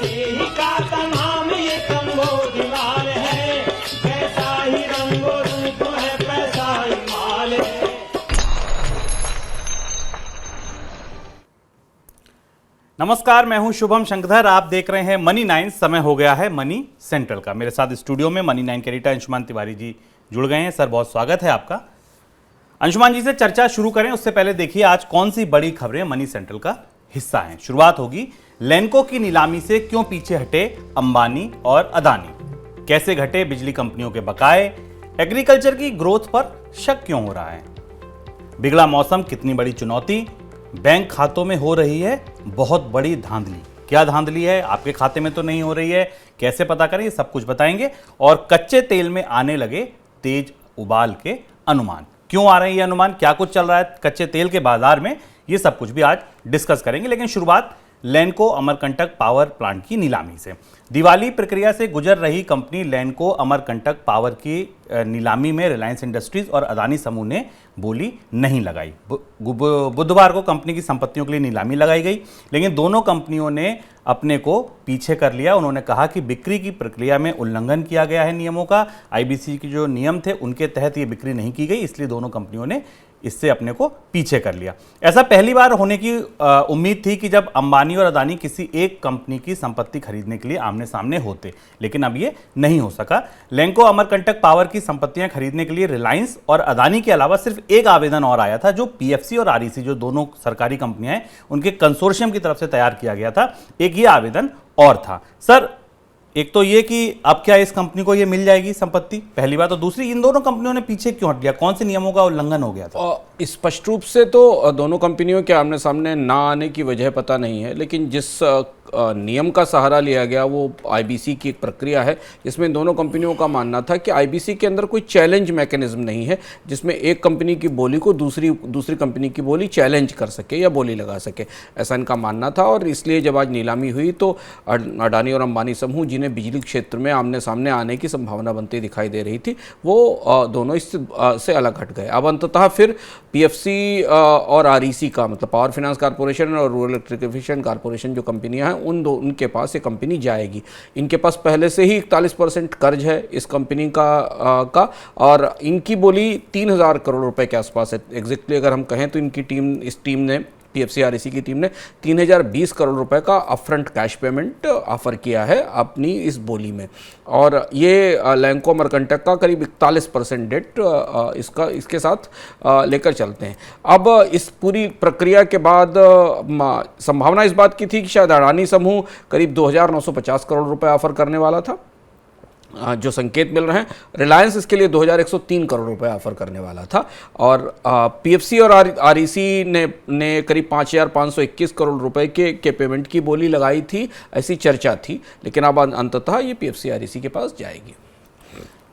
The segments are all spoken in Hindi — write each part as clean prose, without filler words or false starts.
देहिका का नाम ये कंबोधिलाल है, कैसा ही रंगो रूप है पैसा ही माल है। नमस्कार, मैं हूं शुभम शंकरधर। आप देख रहे हैं मनी 9। समय हो गया है मनी सेंट्रल का। मेरे साथ स्टूडियो में मनी 9 के एडिटर अंशुमान तिवारी जी जुड़ गए हैं। सर, बहुत स्वागत है आपका। अंशुमान जी से चर्चा शुरू करें उससे पहले देखिए आज कौन सी बड़ी खबरें मनी सेंट्रल का हिस्सा हैं। शुरुआत होगी लैंको की नीलामी से क्यों पीछे हटे अंबानी और अदानी, कैसे घटे बिजली कंपनियों के बकाए, एग्रीकल्चर की ग्रोथ पर शक क्यों हो रहा है, बिगड़ा मौसम कितनी बड़ी चुनौती, बैंक खातों में हो रही है बहुत बड़ी धांधली। क्या धांधली है, आपके खाते में तो नहीं हो रही है, कैसे पता करें, ये सब कुछ बताएंगे। और कच्चे तेल में आने लगे तेज उबाल के अनुमान, क्यों आ रहे हैं ये अनुमान, क्या कुछ चल रहा है कच्चे तेल के बाजार में, ये सब कुछ भी आज डिस्कस करेंगे। लेकिन शुरुआत लैंको अमरकंटक पावर प्लांट की नीलामी से। दिवाली प्रक्रिया से गुजर रही कंपनी लैंको अमरकंटक पावर की नीलामी में रिलायंस इंडस्ट्रीज और अदानी समूह ने बोली नहीं लगाई। बुधवार को कंपनी की संपत्तियों के लिए नीलामी लगाई गई, लेकिन दोनों कंपनियों ने अपने को पीछे कर लिया। उन्होंने कहा कि बिक्री की प्रक्रिया में उल्लंघन किया गया है नियमों का। आईबीसी के जो नियम थे उनके तहत ये बिक्री नहीं की गई, इसलिए दोनों कंपनियों ने इससे अपने को पीछे कर लिया। ऐसा पहली बार होने की उम्मीद थी कि जब अंबानी और अदानी किसी एक कंपनी की संपत्ति खरीदने के लिए आमने सामने होते, लेकिन अब ये नहीं हो सका। लैंको अमरकंटक पावर की संपत्तियां खरीदने के लिए रिलायंस और अदानी के अलावा सिर्फ एक आवेदन और आया था, जो पीएफसी और आरईसी जो दोनों सरकारी कंपनियां हैं उनके कंसोर्शियम की तरफ से तैयार किया गया था। एक ये आवेदन और था। सर, एक तो ये कि अब क्या इस कंपनी को ये मिल जाएगी संपत्ति, पहली बात, तो दूसरी इन दोनों कंपनियों ने पीछे क्यों हट लिया, कौन से नियमों का उल्लंघन हो गया था? स्पष्ट रूप से तो दोनों कंपनियों के आमने सामने ना आने की वजह पता नहीं है, लेकिन जिस नियम का सहारा लिया गया वो आईबीसी की एक प्रक्रिया है, जिसमें दोनों कंपनियों का मानना था कि आईबीसी के अंदर कोई चैलेंज मैकेनिज्म नहीं है जिसमें एक कंपनी की बोली को दूसरी कंपनी की बोली चैलेंज कर सके या बोली लगा सके, ऐसा इनका मानना था। और इसलिए जब आज नीलामी हुई तो अडानी और अंबानी समूह, जिन्हें बिजली क्षेत्र में आमने सामने आने की संभावना बनती दिखाई दे रही थी, वो दोनों इससे अलग हट गए। अब अंततः फिर पीएफसी और आरईसी का, मतलब पावर फाइनेंस कॉर्पोरेशन और रूरल इलेक्ट्रिफिकेशन कॉर्पोरेशन जो कंपनियां हैं, उनके पास ये कंपनी जाएगी। इनके पास पहले से ही 41% कर्ज है इस कंपनी का और इनकी बोली 3000 करोड़ रुपए के आसपास है। एग्जैक्टली अगर हम कहें तो इस टीम ने, पीएफसी आरईसी की टीम ने 3020 करोड़ रुपए का अपफ्रंट कैश पेमेंट ऑफर किया है अपनी इस बोली में। और ये लैंको अमरकंटक का करीब 41% डेट इसके साथ लेकर चलते हैं। अब इस पूरी प्रक्रिया के बाद संभावना इस बात की थी कि शायद अडानी समूह करीब 2950 करोड़ रुपए ऑफर करने वाला था, जो संकेत मिल रहे हैं। रिलायंस इसके लिए 2103 करोड़ रुपए ऑफर करने वाला था और पीएफसी और आरईसी ने करीब 5521 करोड़ रुपए के पेमेंट की बोली लगाई थी, ऐसी चर्चा थी। लेकिन अब अंततः ये पीएफसी आरईसी के पास जाएगी।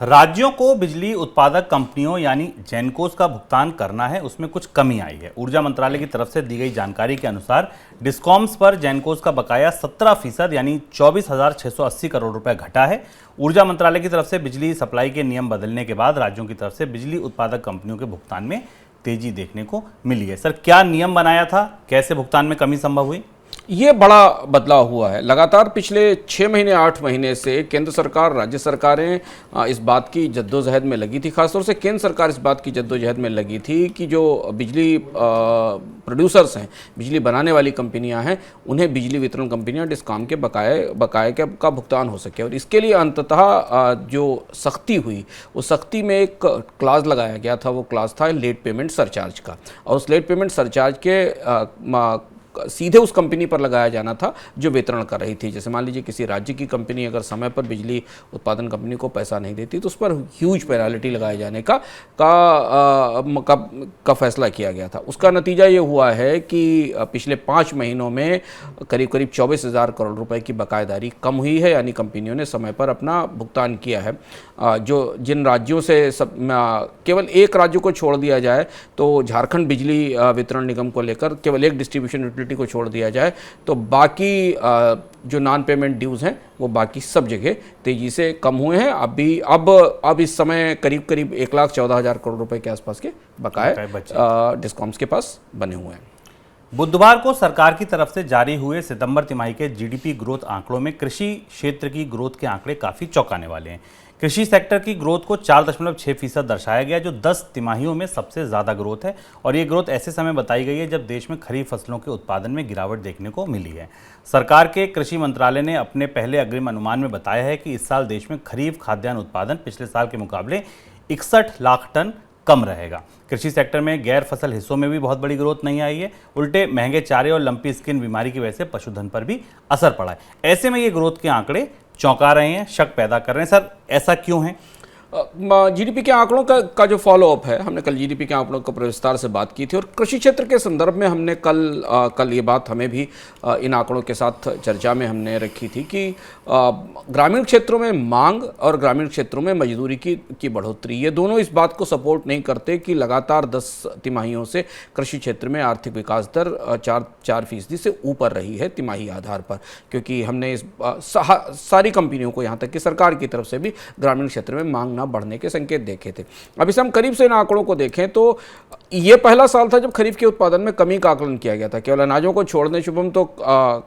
राज्यों को बिजली उत्पादक कंपनियों यानी जेनकोस का भुगतान करना है, उसमें कुछ कमी आई है। ऊर्जा मंत्रालय की तरफ से दी गई जानकारी के अनुसार डिस्कॉम्स पर जेनकोस का बकाया 17% यानी 24,680 करोड़ रुपए घटा है। ऊर्जा मंत्रालय की तरफ से बिजली सप्लाई के नियम बदलने के बाद राज्यों की तरफ से बिजली उत्पादक कंपनियों के भुगतान में तेजी देखने को मिली है। सर, क्या नियम बनाया था, कैसे भुगतान में कमी संभव हुई? ये बड़ा बदलाव हुआ है। लगातार पिछले 6 महीने 8 महीने से केंद्र सरकार, राज्य सरकारें इस बात की जद्दोजहद में लगी थी, खासतौर से केंद्र सरकार इस बात की जद्दोजहद में लगी थी कि जो बिजली प्रोड्यूसर्स हैं, बिजली बनाने वाली कंपनियां हैं, उन्हें बिजली वितरण कंपनियां डिस्कॉम के बकाए का भुगतान हो सके। और इसके लिए अंततः जो सख्ती हुई, उस सख्ती में एक क्लाज लगाया गया था। वो क्लाज था लेट पेमेंट सरचार्ज का, और उस लेट पेमेंट सरचार्ज के सीधे उस कंपनी पर लगाया जाना था जो वितरण कर रही थी। जैसे मान लीजिए किसी राज्य की कंपनी अगर समय पर बिजली उत्पादन कंपनी को पैसा नहीं देती तो उस पर ह्यूज पेनाल्टी लगाए जाने का फैसला किया गया था। उसका नतीजा ये हुआ है कि पिछले 5 महीनों में करीब 24,000 करोड़ रुपए की बकायेदारी कम हुई है, यानी कंपनियों ने समय पर अपना भुगतान किया है। जिन राज्यों से केवल एक राज्य को छोड़ दिया जाए तो झारखंड बिजली वितरण निगम को लेकर केवल एक डिस्ट्रीब्यूशन यूटिलिटी को छोड़ दिया जाए तो बाकी जो नॉन पेमेंट ड्यूज़ हैं वो बाकी सब जगह तेजी से कम हुए हैं। अब इस समय करीब 1,14,000 करोड़ रुपए के आसपास के बकाये डिस्कॉम्स के पास बने हुए हैं। बुधवार को सरकार की तरफ से जारी हुए सितंबर तिमाही के जीडीपी ग्रोथ आंकड़ों में कृषि क्षेत्र की ग्रोथ के आंकड़े काफी चौंकाने वाले हैं। कृषि सेक्टर की ग्रोथ को 4.6% दर्शाया गया, जो 10 तिमाहियों में सबसे ज्यादा ग्रोथ है। और ये ग्रोथ ऐसे समय बताई गई है जब देश में खरीफ फसलों के उत्पादन में गिरावट देखने को मिली है। सरकार के कृषि मंत्रालय ने अपने पहले अग्रिम अनुमान में बताया है कि इस साल देश में खरीफ खाद्यान्न उत्पादन पिछले साल के मुकाबले 61 लाख टन कम रहेगा। कृषि सेक्टर में गैर फसल हिस्सों में भी बहुत बड़ी ग्रोथ नहीं आई है। उल्टे महंगे चारे और लंपी स्किन बीमारी की वजह से पशुधन पर भी असर पड़ा है। ऐसे में ये ग्रोथ के आंकड़े चौंका रहे हैं, शक पैदा कर रहे हैं। सर, ऐसा क्यों है? जीडीपी के आंकड़ों का जो फॉलोअप है, हमने कल जीडीपी के आंकड़ों को विस्तार से बात की थी और कृषि क्षेत्र के संदर्भ में हमने कल ये बात हमें भी इन आंकड़ों के साथ चर्चा में हमने रखी थी कि ग्रामीण क्षेत्रों में मांग और ग्रामीण क्षेत्रों में मजदूरी की बढ़ोतरी, ये दोनों इस बात को सपोर्ट नहीं करते कि लगातार 10 तिमाहियों से कृषि क्षेत्र में आर्थिक विकास दर 4% से ऊपर रही है तिमाही आधार पर। क्योंकि हमने इस सारी कंपनियों को, यहाँ तक कि सरकार की तरफ से भी ग्रामीण क्षेत्र में मांग बढ़ने के संकेत देखे थे। अब इसे हम करीब से इन आंकड़ों को देखें तो ये पहला साल था जब खरीफ के उत्पादन में कमी का आकलन किया गया था। केवल अनाजों को छोड़ने शुभम तो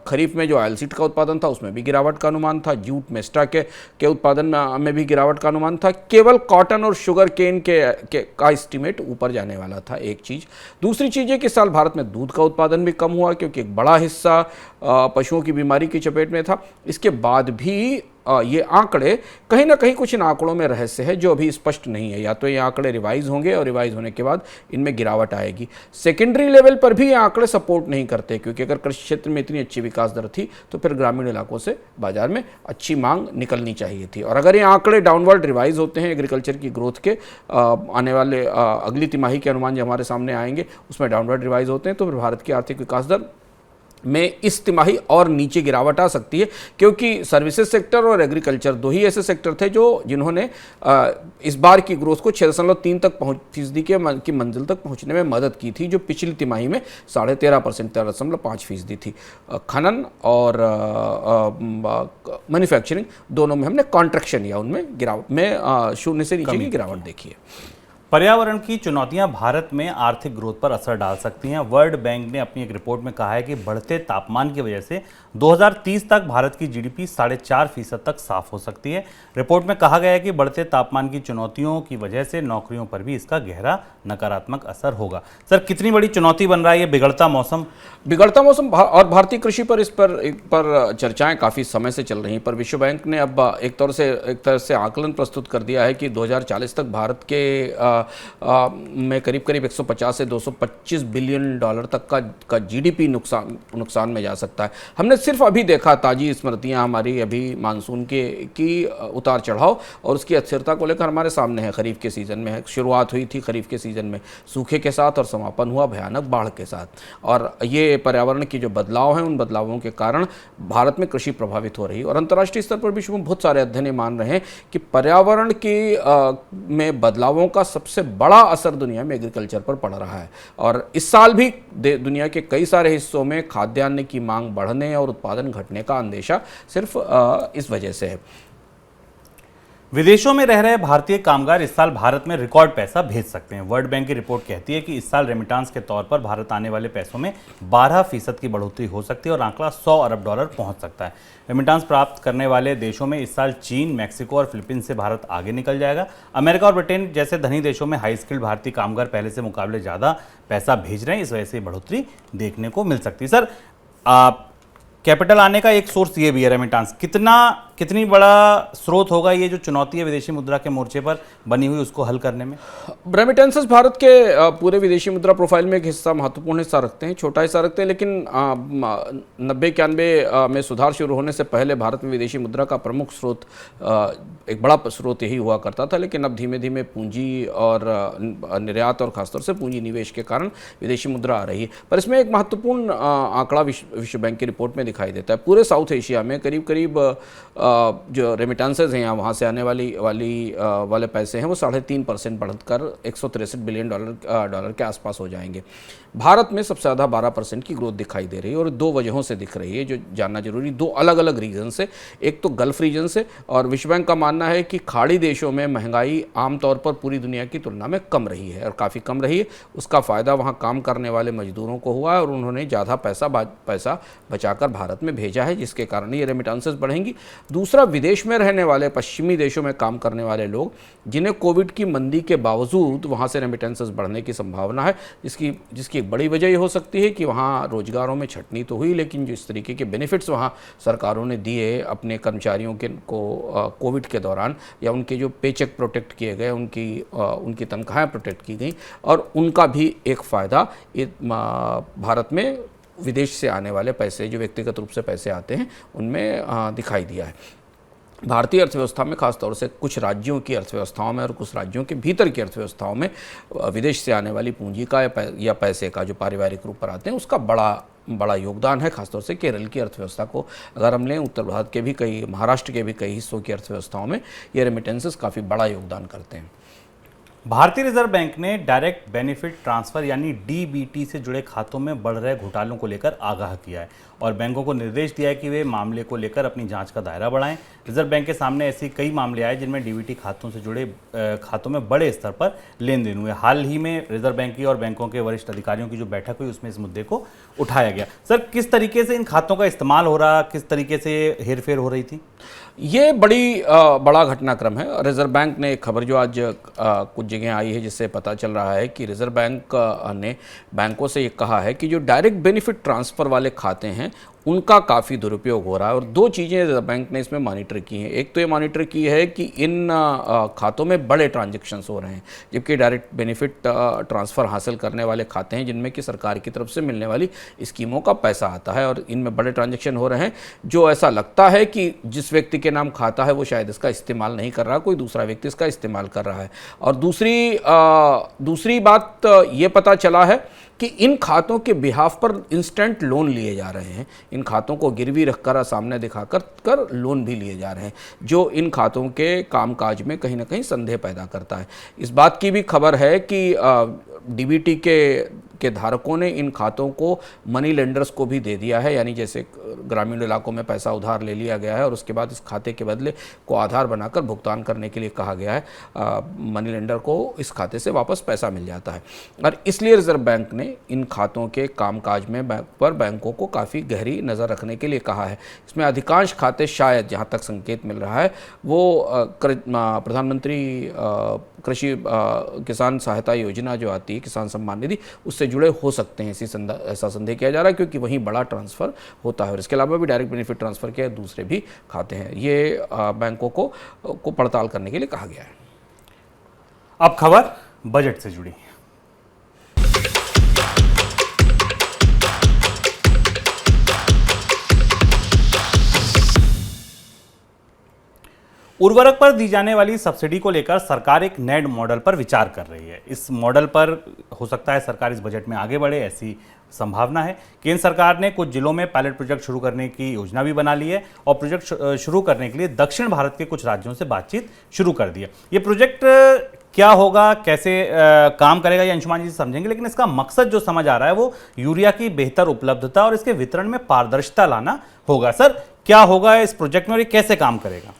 खरीफ में जो ऑयलसीड का उत्पादन था उसमें भी गिरावट का अनुमान था, जूट मेस्टा के उत्पादन में भी गिरावट का अनुमान था। केवल कॉटन और शुगर केन का एस्टीमेट ऊपर जाने वाला था। एक चीज़। दूसरी चीज़ है कि इस साल भारत में दूध का उत्पादन भी कम हुआ क्योंकि एक बड़ा हिस्सा पशुओं की बीमारी की चपेट में था। इसके बाद भी ये आंकड़े कहीं ना कहीं कुछ इन आंकड़ों में रहस्य है जो अभी स्पष्ट नहीं है। या तो ये आंकड़े रिवाइज होंगे और रिवाइज होने के बाद इनमें गिरावट आएगी। सेकेंडरी लेवल पर भी ये आंकड़े सपोर्ट नहीं करते, क्योंकि अगर कृषि क्षेत्र में इतनी अच्छी विकास दर थी तो फिर ग्रामीण इलाकों से बाजार में अच्छी मांग निकलनी चाहिए थी। और अगर ये आंकड़े डाउनवर्ड रिवाइज होते हैं एग्रीकल्चर की ग्रोथ के, आने वाले अगली तिमाही के अनुमान जो हमारे सामने आएंगे उसमें डाउनवर्ड रिवाइज होते हैं, तो फिर भारत की आर्थिक विकास दर में इस तिमाही और नीचे गिरावट आ सकती है। क्योंकि सर्विसेज सेक्टर और एग्रीकल्चर दो ही ऐसे सेक्टर थे जिन्होंने इस बार की ग्रोथ को 6.3 तक फीसदी की मंजिल तक पहुंचने में मदद की थी, जो पिछली तिमाही में 13.5% 13.5% थी। खनन और मैन्युफैक्चरिंग दोनों में हमने कॉन्ट्रैक्शन या उनमें गिरावट में शून्य से नीचे की गिरावट देखी है। पर्यावरण की चुनौतियां भारत में आर्थिक ग्रोथ पर असर डाल सकती हैं। वर्ल्ड बैंक ने अपनी एक रिपोर्ट में कहा है कि बढ़ते तापमान की वजह से 2030 तक भारत की जीडीपी 4.5% तक साफ हो सकती है। रिपोर्ट में कहा गया है कि बढ़ते तापमान की चुनौतियों की वजह से नौकरियों पर भी इसका गहरा नकारात्मक असर होगा। सर, कितनी बड़ी चुनौती बन रहा है ये बिगड़ता मौसम? और भारतीय कृषि पर इस पर चर्चाएं काफ़ी समय से चल रही हैं। पर विश्व बैंक ने अब एक तरह से आकलन प्रस्तुत कर दिया है कि 2040 तक भारत के में करीब 150 से 225 बिलियन डॉलर तक का जीडीपी नुकसान में जा सकता है। हमने सिर्फ अभी देखा, ताज़ी स्मृतियां हमारी अभी मानसून की उतार चढ़ाव और उसकी अस्थिरता को लेकर हमारे सामने है। खरीफ के सीज़न में शुरुआत हुई थी, खरीफ के सीज़न में सूखे के साथ और समापन हुआ भयानक बाढ़ के साथ। और ये पर्यावरण की जो बदलाव हैं, उन बदलावों के कारण भारत में कृषि प्रभावित हो रही है। और अंतर्राष्ट्रीय स्तर पर विश्व में बहुत सारे अध्ययन मान रहे हैं कि पर्यावरण में बदलावों का सबसे बड़ा असर दुनिया में एग्रीकल्चर पर पड़ रहा है। और इस साल भी दुनिया के कई सारे हिस्सों में खाद्यान्न की मांग बढ़ने और उत्पादन घटने का अंदेशा सिर्फ इस वजह से है। विदेशों में रह रहे भारतीय कामगार इस साल भारत में रिकॉर्ड पैसा भेज सकते हैं। वर्ल्ड बैंक की रिपोर्ट कहती है कि इस साल रेमिटांस के तौर पर भारत आने वाले पैसों में 12% की बढ़ोतरी हो सकती है और आंकड़ा $100 अरब पहुंच सकता है। रेमिटांस प्राप्त करने वाले देशों में इस साल चीन, मैक्सिको और फिलीपींस से भारत आगे निकल जाएगा। अमेरिका और ब्रिटेन जैसे धनी देशों में हाई स्किल्ड भारतीय कामगार पहले से मुकाबले ज़्यादा पैसा भेज रहे हैं, इस वजह से बढ़ोतरी देखने को मिल सकती है। सर, कैपिटल आने का एक सोर्स ये भी है रेमिटांस। कितनी बड़ा स्रोत होगा ये जो चुनौती है विदेशी मुद्रा के मोर्चे पर बनी हुई, उसको हल करने में? रेमिटेंसेस भारत के पूरे विदेशी मुद्रा प्रोफाइल में एक हिस्सा, महत्वपूर्ण हिस्सा रखते हैं, छोटा हिस्सा रखते हैं। लेकिन 90-91 में सुधार शुरू होने से पहले भारत में विदेशी मुद्रा का प्रमुख स्रोत, एक बड़ा स्रोत यही हुआ करता था। लेकिन अब धीमे धीमे पूंजी और निर्यात और खासतौर से पूंजी निवेश के कारण विदेशी मुद्रा आ रही है। पर इसमें एक महत्वपूर्ण आंकड़ा विश्व बैंक की रिपोर्ट में दिखाई देता है। पूरे साउथ एशिया में करीब जो रेमिटेंसेज हैं या वहाँ से आने वाले पैसे हैं वो 3.5% बढ़कर $163 बिलियन डॉलर के आसपास हो जाएंगे। भारत में सबसे ज़्यादा 12% की ग्रोथ दिखाई दे रही है और दो वजहों से दिख रही है जो जानना जरूरी, दो अलग अलग रीजन से। एक तो गल्फ रीजन से, और विश्व बैंक का मानना है कि खाड़ी देशों में महंगाई आमतौर पर पूरी दुनिया की तुलना में कम रही है और काफ़ी कम रही है। उसका फ़ायदा वहाँ काम करने वाले मजदूरों को हुआ है और उन्होंने ज़्यादा पैसा बचाकर भारत में भेजा है, जिसके कारण ये रेमिटेंसेस बढ़ेंगी। दूसरा, विदेश में रहने वाले पश्चिमी देशों में काम करने वाले लोग जिन्हें कोविड की मंदी के बावजूद वहाँ से रेमिटेंसेस बढ़ने की संभावना है, जिसकी एक बड़ी वजह ये हो सकती है कि वहाँ रोजगारों में छटनी तो हुई, लेकिन जो इस तरीके के बेनिफिट्स वहाँ सरकारों ने दिए अपने कर्मचारियों को कोविड के दौरान, या उनके जो पेचेक प्रोटेक्ट किए गए, उनकी तनख्वाहें प्रोटेक्ट की गई, और उनका भी एक फ़ायदा भारत में विदेश से आने वाले पैसे, जो व्यक्तिगत रूप से पैसे आते हैं, उनमें दिखाई दिया है। भारतीय अर्थव्यवस्था में खासतौर से कुछ राज्यों की अर्थव्यवस्थाओं में और कुछ राज्यों के भीतर की अर्थव्यवस्थाओं में विदेश से आने वाली पूंजी का या पैसे का जो पारिवारिक रूप पर आते हैं उसका बड़ा योगदान है। खासतौर से केरल की अर्थव्यवस्था को अगर हम लें, उत्तर भारत के भी महाराष्ट्र के भी कई हिस्सों की अर्थव्यवस्थाओं में ये रेमिटेंसेस काफ़ी बड़ा योगदान करते हैं। भारतीय रिजर्व बैंक ने डायरेक्ट बेनिफिट ट्रांसफर यानी डीबीटी से जुड़े खातों में बढ़ रहे घोटालों को लेकर आगाह किया है और बैंकों को निर्देश दिया है कि वे मामले को लेकर अपनी जांच का दायरा बढ़ाएं। रिजर्व बैंक के सामने ऐसे कई मामले आए जिनमें डीबीटी खातों से जुड़े खातों में बड़े स्तर पर लेन देन हुए। हाल ही में रिजर्व बैंक की और बैंकों के वरिष्ठ अधिकारियों की जो बैठक हुई उसमें इस मुद्दे को उठाया गया। सर, किस तरीके से इन खातों का इस्तेमाल हो रहा, किस तरीके से हेरफेर हो रही थी? ये बड़ा घटनाक्रम है। रिजर्व बैंक ने एक खबर जो आज कुछ जगह आई है जिससे पता चल रहा है कि रिजर्व बैंक ने बैंकों से ये कहा है कि जो डायरेक्ट बेनिफिट ट्रांसफ़र वाले खाते हैं उनका काफ़ी दुरुपयोग हो रहा है। और दो चीज़ें रिजर्व बैंक ने इसमें मॉनिटर की हैं। एक तो ये मॉनिटर की है कि इन खातों में बड़े ट्रांजैक्शंस हो रहे हैं, जबकि डायरेक्ट बेनिफिट ट्रांसफ़र हासिल करने वाले खाते हैं जिनमें कि सरकार की तरफ से मिलने वाली स्कीमों का पैसा आता है, और इनमें बड़े ट्रांजैक्शन हो रहे हैं जो ऐसा लगता है कि जिस व्यक्ति के नाम खाता है वो शायद इसका इस्तेमाल नहीं कर रहा, कोई दूसरा व्यक्ति इसका इस्तेमाल कर रहा है। और दूसरी बात ये पता चला है कि इन खातों के बिहाफ पर इंस्टेंट लोन लिए जा रहे हैं। इन खातों को गिरवी रखकर सामने दिखाकर लोन भी लिए जा रहे हैं, जो इन खातों के कामकाज में कहीं ना कहीं संदेह पैदा करता है। इस बात की भी खबर है कि डीबीटी के धारकों ने इन खातों को मनी लेंडर्स को भी दे दिया है, यानी जैसे ग्रामीण इलाकों में पैसा उधार ले लिया गया है और उसके बाद इस खाते के बदले को आधार बनाकर भुगतान करने के लिए कहा गया है, मनी लेंडर को इस खाते से वापस पैसा मिल जाता है। और इसलिए रिजर्व बैंक ने इन खातों के कामकाज में बैंकों को काफ़ी गहरी नज़र रखने के लिए कहा है। इसमें अधिकांश खाते शायद, जहाँ तक संकेत मिल रहा है, वो प्रधानमंत्री कृषि किसान सहायता योजना जो आती है, किसान सम्मान निधि, उससे जुड़े हो सकते हैं, ऐसा संदेह किया जा रहा है, क्योंकि वहीं बड़ा ट्रांसफ़र होता है। और इसके अलावा भी डायरेक्ट बेनिफिट ट्रांसफ़र के दूसरे भी खाते हैं। ये बैंकों को पड़ताल करने के लिए कहा गया है। अब खबर बजट से जुड़ी। उर्वरक पर दी जाने वाली सब्सिडी को लेकर सरकार एक नए मॉडल पर विचार कर रही है। इस मॉडल पर हो सकता है सरकार इस बजट में आगे बढ़े, ऐसी संभावना है। केंद्र सरकार ने कुछ जिलों में पायलट प्रोजेक्ट शुरू करने की योजना भी बना ली है और प्रोजेक्ट शुरू करने के लिए दक्षिण भारत के कुछ राज्यों से बातचीत शुरू कर दी है। ये प्रोजेक्ट क्या होगा, कैसे काम करेगा, ये अंशुमान जी समझेंगे, लेकिन इसका मकसद जो समझ आ रहा है वो यूरिया की बेहतर उपलब्धता और इसके वितरण में पारदर्शिता लाना होगा। सर, क्या होगा इस प्रोजेक्ट में और ये कैसे काम करेगा?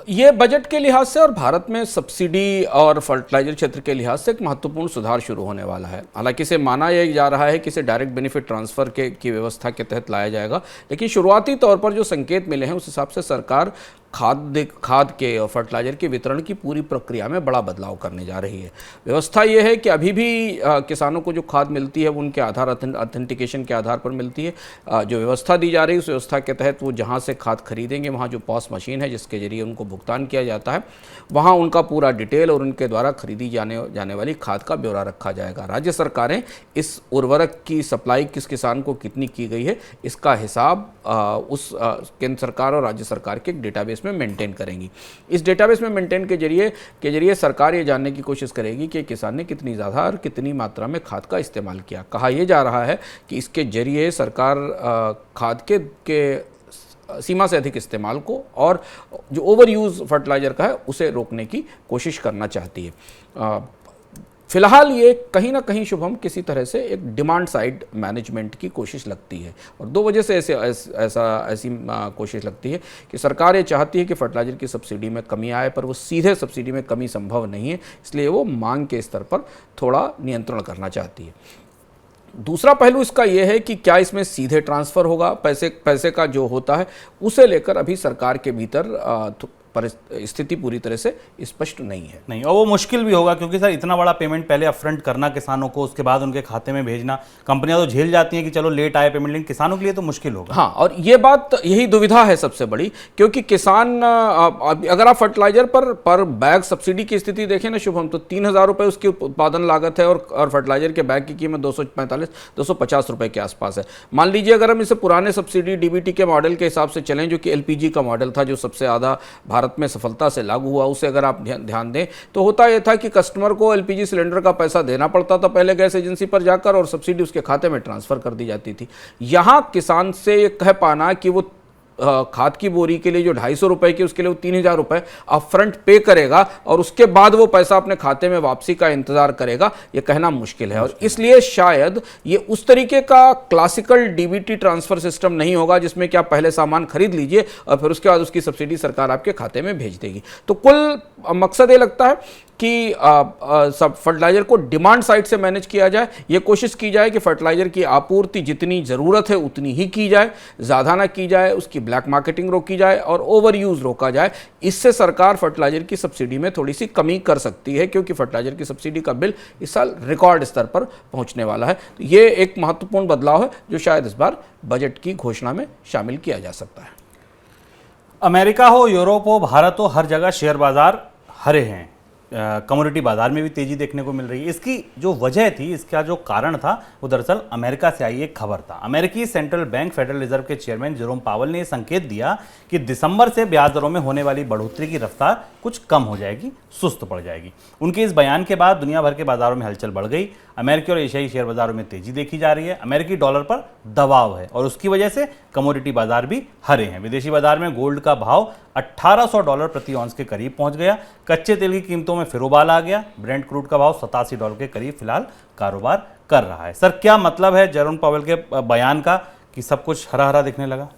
ये बजट के लिहाज से और भारत में सब्सिडी और फर्टिलाइजर क्षेत्र के लिहाज से एक महत्वपूर्ण सुधार शुरू होने वाला है। हालांकि इसे माना यह जा रहा है कि इसे डायरेक्ट बेनिफिट ट्रांसफ़र की व्यवस्था के तहत लाया जाएगा, लेकिन शुरुआती तौर पर जो संकेत मिले हैं उस हिसाब से सरकार खाद के और फर्टिलाइजर के वितरण की पूरी प्रक्रिया में बड़ा बदलाव करने जा रही है। व्यवस्था यह है कि अभी भी किसानों को जो खाद मिलती है वो उनके आधार ऑथेंटिकेशन के आधार पर मिलती है। जो व्यवस्था दी जा रही है उस व्यवस्था के तहत वो जहाँ से खाद खरीदेंगे वहाँ जो पॉस मशीन है जिसके जरिए उनको भुगतान किया जाता है, वहाँ उनका पूरा डिटेल और उनके द्वारा खरीदी जाने वाली खाद का ब्यौरा रखा जाएगा। राज्य सरकारें इस उर्वरक की सप्लाई किस किसान को कितनी की गई है इसका हिसाब उस केंद्र सरकार और राज्य सरकार के एक डेटाबेस में मेंटेन करेंगी। इस डेटाबेस में मेंटेन के जरिए सरकार ये जानने की कोशिश करेगी कि किसान ने कितनी ज़्यादा और कितनी मात्रा में खाद का इस्तेमाल किया। कहा यह जा रहा है कि इसके जरिए सरकार खाद के सीमा से अधिक इस्तेमाल को और जो ओवर यूज़ फर्टिलाइज़र का है उसे रोकने की कोशिश करना चाहती है। फिलहाल ये कहीं ना कहीं शुभम किसी तरह से एक डिमांड साइड मैनेजमेंट की कोशिश लगती है, और दो वजह से ऐसी कोशिश लगती है कि सरकार ये चाहती है कि फर्टिलाइज़र की सब्सिडी में कमी आए, पर वो सीधे सब्सिडी में कमी संभव नहीं है, इसलिए वो मांग के स्तर पर थोड़ा नियंत्रण करना चाहती है। दूसरा पहलू इसका यह है कि क्या इसमें सीधे ट्रांसफ़र होगा, पैसे का जो होता है उसे लेकर अभी सरकार के भीतर स्थिति पूरी तरह से स्पष्ट नहीं है। नहीं, और वो मुश्किल भी होगा क्योंकि सर इतना बड़ा पेमेंट पहले अपफ्रंट करना किसानों को, उसके बाद उनके खाते में भेजना, कंपनियां तो झेल जाती हैं कि चलो लेट आए पेमेंट, लेकिन किसानों के लिए तो मुश्किल होगा। हाँ, और ये बात, यही दुविधा है सबसे बड़ी, क्योंकि किसान अगर आप फर्टिलाइजर पर बैग सब्सिडी की स्थिति देखें ना शुभम, तो 3,000 रुपये उसकी उत्पादन लागत है और फर्टिलाइजर के बैग की कीमत 250 रुपये के आसपास है। मान लीजिए अगर हम इसे पुराने सब्सिडी डीबीटी के मॉडल के हिसाब से चलें, जो कि एलपीजी का मॉडल था, जो सबसे ज़्यादा भारत में सफलता से लागू हुआ, उसे अगर आप ध्यान दें तो होता यह था कि कस्टमर को एलपीजी सिलेंडर का पैसा देना पड़ता था पहले गैस एजेंसी पर जाकर, और सब्सिडी उसके खाते में ट्रांसफर कर दी जाती थी। यहां किसान से ये कह पाना कि वो खाद की बोरी के लिए जो 250 रुपए की, उसके लिए वो 3,000 रुपए अपफ्रंट पे करेगा और उसके बाद वो पैसा अपने खाते में वापसी का इंतजार करेगा, ये कहना मुश्किल है। और इसलिए शायद ये उस तरीके का क्लासिकल डीबीटी ट्रांसफर सिस्टम नहीं होगा जिसमें कि आप पहले सामान खरीद लीजिए और फिर उसके बाद उसकी सब्सिडी सरकार आपके खाते में भेज देगी। तो कुल मकसद ये लगता है कि सब फर्टिलाइजर को डिमांड साइड से मैनेज किया जाए, ये कोशिश की जाए कि फर्टिलाइजर की आपूर्ति जितनी ज़रूरत है उतनी ही की जाए, ज़्यादा ना की जाए, उसकी ब्लैक मार्केटिंग रोकी जाए और ओवर यूज़ रोका जाए। इससे सरकार फर्टिलाइजर की सब्सिडी में थोड़ी सी कमी कर सकती है, क्योंकि फर्टिलाइजर की सब्सिडी का बिल इस साल रिकॉर्ड स्तर पर पहुंचने वाला है। तो ये एक महत्वपूर्ण बदलाव है जो शायद इस बार बजट की घोषणा में शामिल किया जा सकता है। अमेरिका हो, यूरोप हो, भारत हो, हर जगह शेयर बाजार हरे हैं। कमोडिटी बाजार में भी तेजी देखने को मिल रही है। इसकी जो वजह थी, इसका जो कारण था, वो दरअसल अमेरिका से आई एक खबर था। अमेरिकी सेंट्रल बैंक फेडरल रिजर्व के चेयरमैन जेरोम पावेल ने यह संकेत दिया कि दिसंबर से ब्याज दरों में होने वाली बढ़ोतरी की रफ्तार कुछ कम हो जाएगी, सुस्त पड़ जाएगी। उनके इस बयान के बाद दुनिया भर के बाजारों में हलचल बढ़ गई। अमेरिकी और एशियाई शेयर बाजारों में तेजी देखी जा रही है। अमेरिकी डॉलर पर दबाव है और उसकी वजह से कमोडिटी बाजार भी हरे हैं। विदेशी बाजार में गोल्ड का भाव $1,800 प्रति औंस के करीब पहुंच गया। कच्चे तेल की कीमतों में फिर उबाल आ गया। ब्रेंट क्रूड का भाव $87 के करीब फिलहाल कारोबार कर रहा है। सर, क्या मतलब है जेरोम पावेल के बयान का कि सब कुछ हरा हरा दिखने लगा?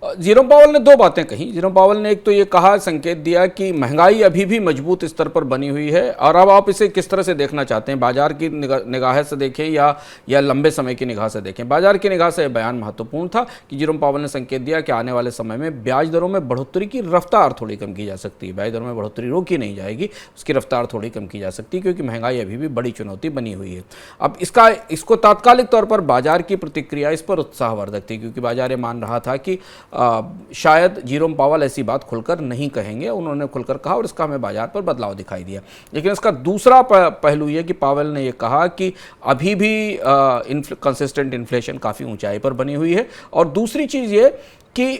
जेरोम पावेल ने दो बातें कही। जेरोम पावेल ने एक तो ये कहा, संकेत दिया कि महंगाई अभी भी मजबूत स्तर पर बनी हुई है, और अब आप इसे किस तरह से देखना चाहते हैं, बाजार की निगाह से देखें या लंबे समय की निगाह से देखें। बाजार की निगाह से बयान महत्वपूर्ण था कि जेरोम पावेल ने संकेत दिया कि आने वाले समय में ब्याज दरों में बढ़ोतरी की रफ्तार थोड़ी कम की जा सकती है। ब्याज दरों में बढ़ोतरी रोकी नहीं जाएगी, उसकी रफ्तार थोड़ी कम की जा सकती है, क्योंकि महंगाई अभी भी बड़ी चुनौती बनी हुई है। अब इसको तात्कालिक तौर पर बाजार की प्रतिक्रिया इस पर उत्साहवर्धक थी, क्योंकि बाजार ये मान रहा था कि शायद जेरोम पावेल ऐसी बात खुलकर नहीं कहेंगे। उन्होंने खुलकर कहा और इसका हमें बाजार पर बदलाव दिखाई दिया। लेकिन इसका दूसरा पहलू ये कि पावेल ने ये कहा कि अभी भी कंसिस्टेंट इन्फ्लेशन काफ़ी ऊंचाई पर बनी हुई है, और दूसरी चीज़ ये कि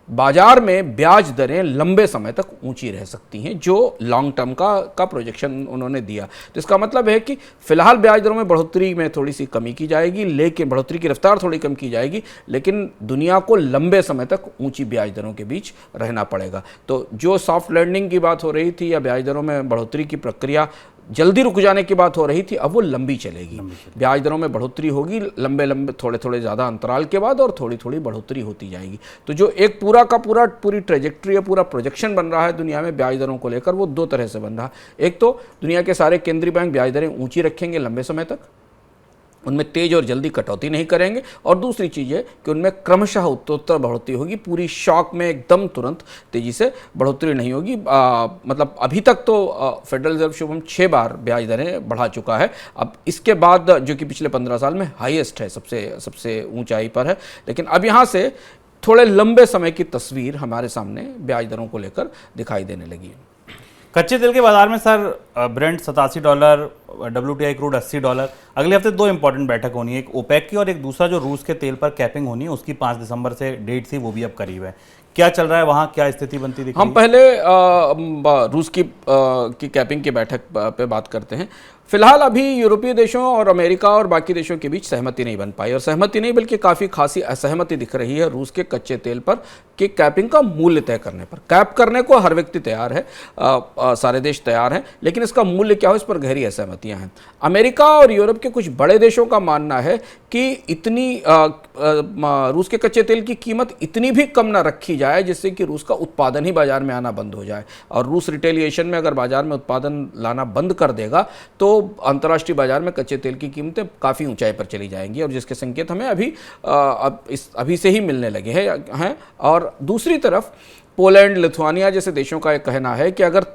बाजार में ब्याज दरें लंबे समय तक ऊंची रह सकती हैं, जो लॉन्ग टर्म का प्रोजेक्शन उन्होंने दिया। तो इसका मतलब है कि फिलहाल ब्याज दरों में बढ़ोतरी में थोड़ी सी कमी की जाएगी, लेकिन बढ़ोतरी की रफ्तार थोड़ी कम की जाएगी, लेकिन दुनिया को लंबे समय तक ऊंची ब्याज दरों के बीच रहना पड़ेगा। तो जो सॉफ्ट लैंडिंग की बात हो रही थी या ब्याज दरों में बढ़ोतरी की प्रक्रिया जल्दी रुक जाने की बात हो रही थी, अब वो लंबी चलेगी। ब्याज दरों में बढ़ोतरी होगी लंबे थोड़े ज़्यादा अंतराल के बाद, और थोड़ी बढ़ोतरी होती जाएगी। तो जो एक पूरी ट्रेजेक्ट्री है, पूरा प्रोजेक्शन बन रहा है दुनिया में ब्याज दरों को लेकर, वो दो तरह से बन रहा है। एक तो दुनिया के सारे केंद्रीय बैंक ब्याज दरें ऊंची रखेंगे लंबे समय तक, उनमें तेज और जल्दी कटौती नहीं करेंगे, और दूसरी चीज़ है कि उनमें क्रमशः उत्तरोत्तर बढ़ोतरी होगी, पूरी शॉक में एकदम तुरंत तेजी से बढ़ोतरी नहीं होगी। मतलब अभी तक तो फेडरल रिजर्व शुभम 6 बार ब्याज दरें बढ़ा चुका है। अब इसके बाद जो कि पिछले 15 साल में हाईएस्ट है, सबसे ऊंचाई पर है। लेकिन अब यहाँ से थोड़े लंबे समय की तस्वीर हमारे सामने ब्याज दरों को लेकर दिखाई देने लगी है। कच्चे तेल के बाजार में सर ब्रेंट $87, WTI क्रूड $80। अगले हफ्ते 2 इंपॉर्टेंट बैठक होनी है, एक ओपेक की और एक दूसरा जो रूस के तेल पर कैपिंग होनी है, उसकी 5 दिसंबर से डेट थी, वो भी अब करीब है। क्या चल रहा है वहाँ, क्या स्थिति बनती दिख रही है? हम पहले रूस की कैपिंग की बैठक पे बात करते हैं। फिलहाल अभी यूरोपीय देशों और अमेरिका और बाकी देशों के बीच सहमति नहीं बन पाई, और सहमति नहीं बल्कि काफ़ी खासी असहमति दिख रही है रूस के कच्चे तेल पर कि कैपिंग का मूल्य तय करने पर। कैप करने को हर व्यक्ति तैयार है, सारे देश तैयार हैं, लेकिन इसका मूल्य क्या हो इस पर गहरी असहमतियां हैं। अमेरिका और यूरोप के कुछ बड़े देशों का मानना है कि इतनी रूस के कच्चे तेल की कीमत इतनी भी कम ना रखी जाए जिससे कि रूस का उत्पादन ही बाजार में आना बंद हो जाए, और रूस रिटेलिएशन में अगर बाजार में उत्पादन लाना बंद कर देगा तो अंतर्राष्ट्रीय बाजार में कच्चे तेल की कीमतें काफ़ी ऊंचाई पर चली जाएंगी, और जिसके संकेत हमें अभी से ही मिलने लगे हैं। और दूसरी तरफ पोलैंड, लिथुआनिया जैसे देशों का एक कहना है कि अगर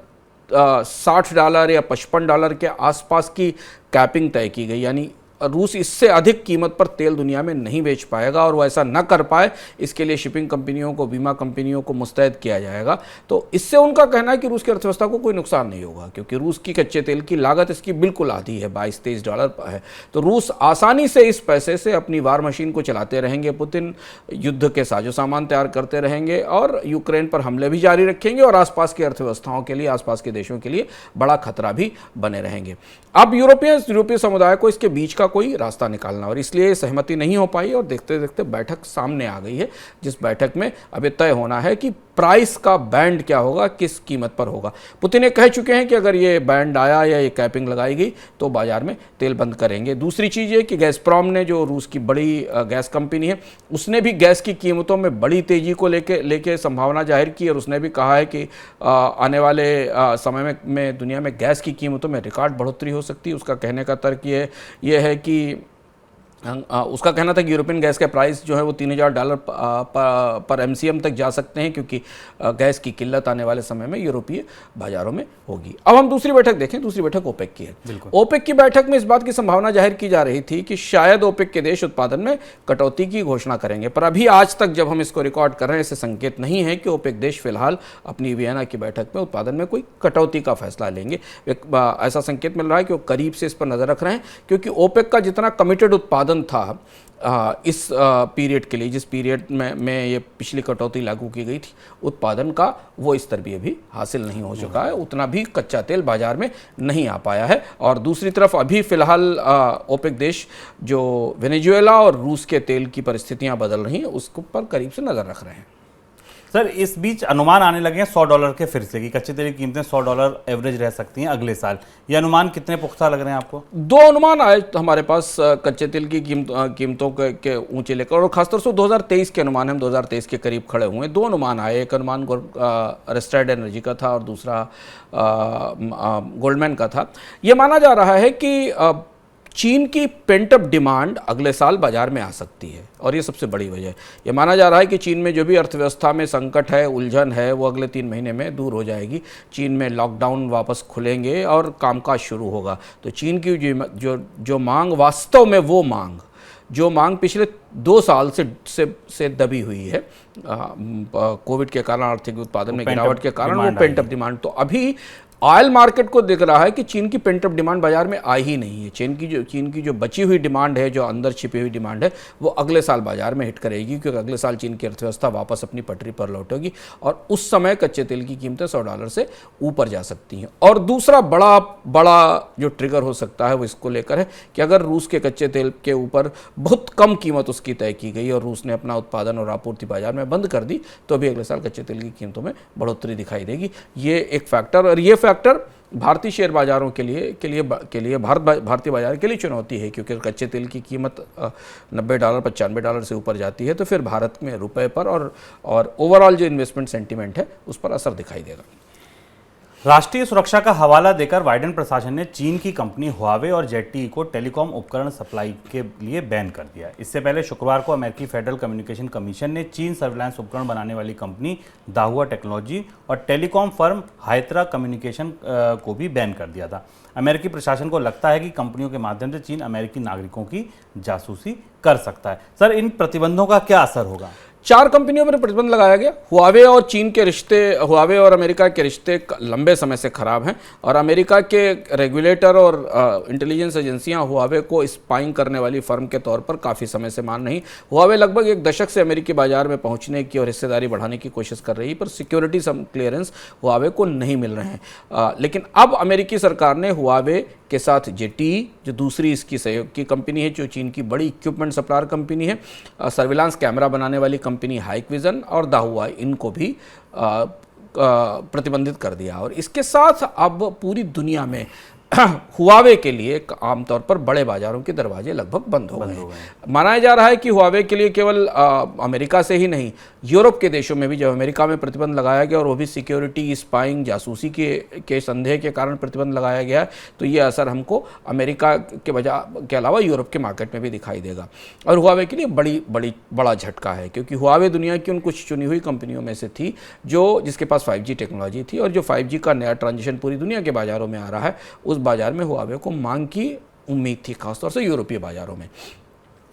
$60 या $55 के आसपास की कैपिंग तय की गई, यानी रूस इससे अधिक कीमत पर तेल दुनिया में नहीं बेच पाएगा, और वो ऐसा न कर पाए इसके लिए शिपिंग कंपनियों को, बीमा कंपनियों को मुस्तैद किया जाएगा। तो इससे उनका कहना है कि रूस की अर्थव्यवस्था को कोई नुकसान नहीं होगा, क्योंकि रूस की कच्चे तेल की लागत इसकी बिल्कुल आधी है, $22-23 है। तो रूस आसानी से इस पैसे से अपनी वार मशीन को चलाते रहेंगे, पुतिन युद्ध के साजो सामान तैयार करते रहेंगे और यूक्रेन पर हमले भी जारी रखेंगे, और आसपास की अर्थव्यवस्थाओं के लिए, आसपास के देशों के लिए बड़ा खतरा भी बने रहेंगे। अब यूरोपीय समुदाय को इसके बीच का कोई रास्ता निकालना, और इसलिए सहमति नहीं हो पाई, और देखते देखते बैठक सामने आ गई है, जिस बैठक में अब तय होना है कि प्राइस का बैंड क्या होगा, किस कीमत पर होगा। पुतिन कह चुके हैं कि अगर ये बैंड आया या ये कैपिंग लगाई गई तो बाजार में तेल बंद करेंगे। दूसरी चीज़ ये कि गैसप्रॉम ने, जो रूस की बड़ी गैस कंपनी है, उसने भी गैस की कीमतों में बड़ी तेजी को लेके संभावना जाहिर की, और उसने भी कहा है कि आने वाले समय में दुनिया में गैस की कीमतों में रिकॉर्ड बढ़ोतरी हो सकती है। उसका कहने का तर्क ये है कि उसका कहना था कि यूरोपियन गैस के प्राइस जो है वो $3000 पर MCM तक जा सकते हैं, क्योंकि गैस की किल्लत आने वाले समय में यूरोपीय बाजारों में होगी। अब हम दूसरी बैठक देखें, दूसरी बैठक ओपेक की है। ओपेक की बैठक में इस बात की संभावना जाहिर की जा रही थी कि शायद ओपेक के देश उत्पादन में कटौती की घोषणा करेंगे, पर अभी आज तक जब हम इसको रिकॉर्ड कर रहे हैं इससे संकेत नहीं है कि ओपेक देश फिलहाल अपनी वियना की बैठक में उत्पादन में कोई कटौती का फैसला लेंगे। ऐसा संकेत मिल रहा है कि वो करीब से इस पर नजर रख रहे हैं, क्योंकि ओपेक का जितना कमिटेड उत्पादन था इस पीरियड के लिए, जिस पीरियड में ये पिछली कटौती लागू की गई थी, उत्पादन का वो स्तर भी अभी हासिल नहीं हो चुका है, उतना भी कच्चा तेल बाजार में नहीं आ पाया है। और दूसरी तरफ अभी फिलहाल ओपेक देश जो वेनेजुएला और रूस के तेल की परिस्थितियां बदल रही हैं उसको पर करीब से नजर रख रहे हैं। सर, इस बीच अनुमान आने लगे हैं $100 के फिर से कि कच्चे तेल की कीमतें $100 एवरेज रह सकती हैं अगले साल। ये अनुमान कितने पुख्ता लग रहे हैं आपको? दो अनुमान आए हमारे पास कच्चे तेल की कीमतों के ऊंचे लेकर, और खासतौर से 2023 के अनुमान, हम 2023 के करीब खड़े हुए। दो अनुमान आए, एक अनुमान रेस्टेड एनर्जी का था और दूसरा गोल्डमैन का था। ये माना जा रहा है कि चीन की पेंटअप डिमांड अगले साल बाजार में आ सकती है, और ये सबसे बड़ी वजह है। ये माना जा रहा है कि चीन में जो भी अर्थव्यवस्था में संकट है, उलझन है, वो अगले 3 महीने में दूर हो जाएगी। चीन में लॉकडाउन वापस खुलेंगे और कामकाज शुरू होगा। तो चीन की जो मांग, वास्तव में वो मांग जो मांग पिछले 2 साल से दबी हुई है कोविड के कारण, आर्थिक उत्पादन में गिरावट के कारण, वो पेंटअप डिमांड, तो अभी ऑयल मार्केट को दिख रहा है कि चीन की पेंटअप डिमांड बाजार में आई ही नहीं है। चीन की जो बची हुई डिमांड है, जो अंदर छिपी हुई डिमांड है, वो अगले साल बाजार में हिट करेगी, क्योंकि अगले साल चीन की अर्थव्यवस्था वापस अपनी पटरी पर लौटेगी, और उस समय कच्चे तेल की कीमतें $100 से ऊपर जा सकती हैं। और दूसरा बड़ा जो ट्रिगर हो सकता है वो इसको लेकर है कि अगर रूस के कच्चे तेल के ऊपर बहुत कम कीमत उसकी तय की गई और रूस ने अपना उत्पादन और आपूर्ति बाजार में बंद कर दी, तो अभी अगले साल कच्चे तेल की कीमतों में बढ़ोतरी दिखाई देगी। ये एक फैक्टर, और ये फैक्टर भारतीय शेयर बाजारों के लिए भारतीय बाजार के लिए चुनौती है, क्योंकि कच्चे तेल की कीमत $90 $95 से ऊपर जाती है तो फिर भारत में रुपए पर और ओवरऑल जो इन्वेस्टमेंट सेंटीमेंट है उस पर असर दिखाई देगा। राष्ट्रीय सुरक्षा का हवाला देकर बाइडेन प्रशासन ने चीन की कंपनी हुआवे और ZTE को टेलीकॉम उपकरण सप्लाई के लिए बैन कर दिया। इससे पहले शुक्रवार को अमेरिकी फेडरल कम्युनिकेशन कमीशन ने चीन सर्विलांस उपकरण बनाने वाली कंपनी दाहुआ टेक्नोलॉजी और टेलीकॉम फर्म हाइत्रा कम्युनिकेशन को भी बैन कर दिया था। अमेरिकी प्रशासन को लगता है कि कंपनियों के माध्यम से चीन अमेरिकी नागरिकों की जासूसी कर सकता है। सर, इन प्रतिबंधों का क्या असर होगा? 4 कंपनियों पर प्रतिबंध लगाया गया। हुआवे और चीन के रिश्ते, हुआवे और अमेरिका के रिश्ते लंबे समय से खराब हैं और अमेरिका के रेगुलेटर और इंटेलिजेंस एजेंसियां हुआवे को स्पाइंग करने वाली फर्म के तौर पर काफ़ी समय से मान रही। हुआवे लगभग 1 दशक से अमेरिकी बाजार में पहुंचने की और हिस्सेदारी बढ़ाने की कोशिश कर रही, पर सिक्योरिटी क्लियरेंस हुआवे को नहीं मिल रहे हैं। लेकिन अब अमेरिकी सरकार ने हुआवे के साथ जेटी, जो दूसरी इसकी सहयोग की कंपनी है, जो चीन की बड़ी इक्विपमेंट सप्लायर कंपनी है, सर्विलांस कैमरा बनाने वाली कंपनी हाइक्विजन और दाहुआ, इनको भी प्रतिबंधित कर दिया। और इसके साथ अब पूरी दुनिया में हुआवे के लिए आमतौर पर बड़े बाजारों के दरवाजे लगभग बंद हो गए। माना जा रहा है कि हुआवे के लिए केवल अमेरिका से ही नहीं, यूरोप के देशों में भी जब अमेरिका में प्रतिबंध लगाया गया और वो भी सिक्योरिटी, स्पाइंग, जासूसी के संदेह के कारण प्रतिबंध लगाया गया, तो ये असर हमको अमेरिका के अलावा यूरोप के मार्केट में भी दिखाई देगा। और हुआवे के लिए बड़ा झटका है, क्योंकि हुआवे दुनिया की उन कुछ चुनी हुई कंपनियों में से थी जिसके पास 5G टेक्नोलॉजी थी, और जो 5G का नया ट्रांजिशन पूरी दुनिया के बाजारों में आ रहा है, उस बाजार में हुआवे को मांग की उम्मीद थी, खासतौर से यूरोपीय बाजारों में।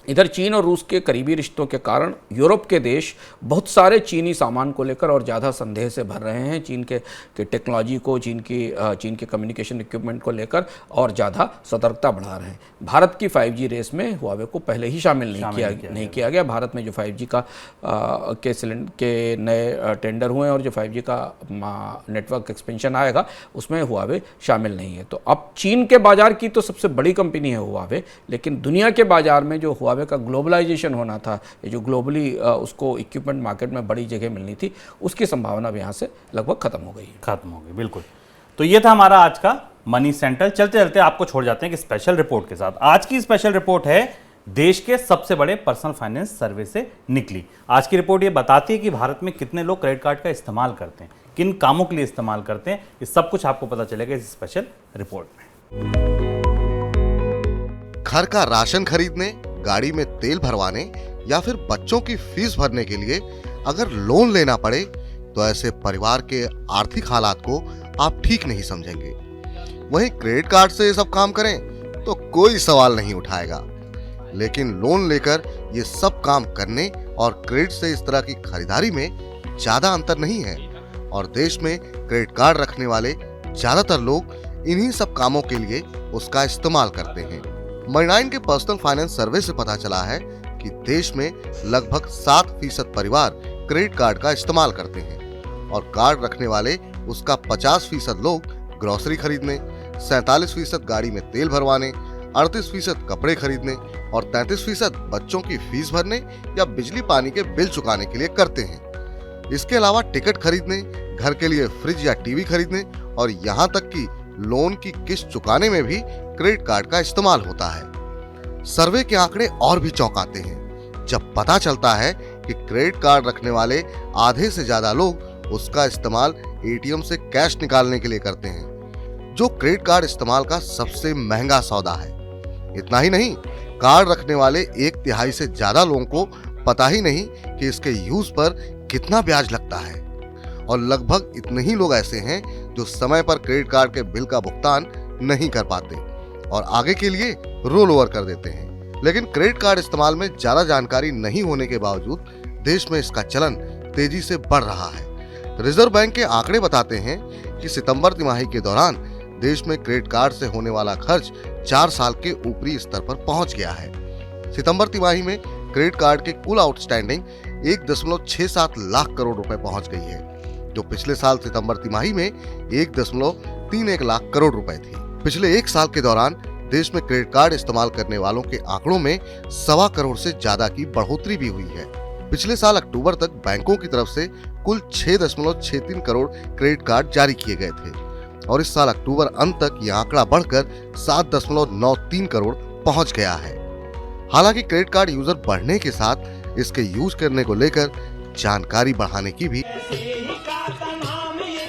इधर चीन और रूस के करीबी रिश्तों के कारण यूरोप के देश बहुत सारे चीनी सामान को लेकर और ज़्यादा संदेह से भर रहे हैं। चीन के टेक्नोलॉजी को, चीन के कम्युनिकेशन इक्विपमेंट को लेकर और ज़्यादा सतर्कता बढ़ा रहे हैं। भारत की 5G रेस में हुआवे को पहले ही शामिल नहीं किया गया। भारत में जो 5G के नए टेंडर हुए और जो 5G का नेटवर्क एक्सपेंशन आएगा, उसमें हुआवे शामिल नहीं है। तो अब चीन के बाजार की तो सबसे बड़ी कंपनी है हुआवे, लेकिन दुनिया के बाजार में जो हुआवे का ग्लोबलाइजेशन होना था, जो ग्लोबली उसको इक्विपमेंट मार्केट में बड़ी जगह मिलनी थी, उसकी संभावना अब यहाँ से लगभग खत्म हो गई। बिल्कुल। तो ये था हमारा आज का मनी सेंट्रल। चलते चलते आपको छोड़ जाते हैं कि स्पेशल रिपोर्ट के साथ। आज की स्पेशल रिपोर्ट है देश के सबसे बड़े पर्सनल फाइनेंस सर्वे से निकली। आज की रिपोर्ट ये बताती है कि भारत में कितने लोग क्रेडिट कार्ड का इस्तेमाल करते हैं, किन कामों के लिए इस्तेमाल करते हैं। ये सब कुछ आपको पता चलेगा इस स्पेशल रिपोर्ट में। घर का राशन खरीदने, गाड़ी में तेल भरवाने या फिर बच्चों की फीस भरने के लिए अगर लोन लेना पड़े, तो ऐसे परिवार के आर्थिक हालात को आप ठीक नहीं समझेंगे। वहीं क्रेडिट कार्ड से ये सब काम करें तो कोई सवाल नहीं उठाएगा, लेकिन लोन लेकर ये सब काम करने और क्रेडिट से इस तरह की खरीदारी में ज्यादा अंतर नहीं है। और देश में क्रेडिट कार्ड रखने वाले ज्यादातर लोग इन्हीं सब कामों के लिए उसका इस्तेमाल करते हैं। मनी9 के पर्सनल फाइनेंस सर्वे से पता चला है कि देश में लगभग 7% परिवार क्रेडिट कार्ड का इस्तेमाल करते हैं और कार्ड रखने वाले उसका 50% लोग ग्रोसरी खरीदने, 47% गाड़ी में तेल भरवाने, 38% कपड़े खरीदने और 33% बच्चों की फीस भरने या बिजली पानी के बिल चुकाने के लिए करते हैं। इसके अलावा टिकट खरीदने, घर के लिए फ्रिज या टीवी खरीदने और यहाँ तक कि लोन की किस्त चुकाने में भी क्रेडिट कार्ड का इस्तेमाल होता है। सर्वे के आंकड़े और भी चौंकाते हैं जब पता चलता है कि क्रेडिट कार्ड रखने वाले आधे से ज्यादा लोग उसका इस्तेमाल एटीएम से कैश निकालने के लिए करते हैं, जो क्रेडिट कार्ड इस्तेमाल का सबसे महंगा सौदा है। इतना ही नहीं, कार्ड रखने वाले 1/3 से ज्यादा लोगों को पता ही नहीं कि इसके यूज पर कितना ब्याज लगता है। और लगभग इतने ही लोग ऐसे हैं जो समय पर क्रेडिट कार्ड के बिल का भुगतान नहीं कर पाते और आगे के लिए रोल ओवर कर देते हैं। लेकिन क्रेडिट कार्ड इस्तेमाल में ज्यादा जानकारी नहीं होने के बावजूद देश में इसका चलन तेजी से बढ़ रहा है। रिजर्व बैंक के आंकड़े बताते हैं कि सितंबर तिमाही के दौरान देश में क्रेडिट कार्ड से होने वाला खर्च 4 साल के ऊपरी स्तर पर पहुंच गया है। सितंबर तिमाही में क्रेडिट कार्ड के कुल आउटस्टैंडिंग 1.67 लाख करोड़ रुपए पहुंच गई है, जो पिछले साल सितंबर तिमाही में 1.31 लाख करोड़ रुपए थी। पिछले 1 साल के दौरान देश में क्रेडिट कार्ड इस्तेमाल करने वालों के आंकड़ों में 1.25 करोड़ से ज्यादा की बढ़ोतरी भी हुई है। पिछले साल अक्टूबर तक बैंकों की तरफ से कुल 6.63 करोड़ क्रेडिट कार्ड जारी किए गए थे और इस साल अक्टूबर अंत तक यह आंकड़ा बढ़कर 7.93 करोड़ पहुंच गया है। हालांकि क्रेडिट कार्ड यूजर बढ़ने के साथ इसके यूज करने को लेकर जानकारी बढ़ाने की भी ऐसे ही का तमाम ये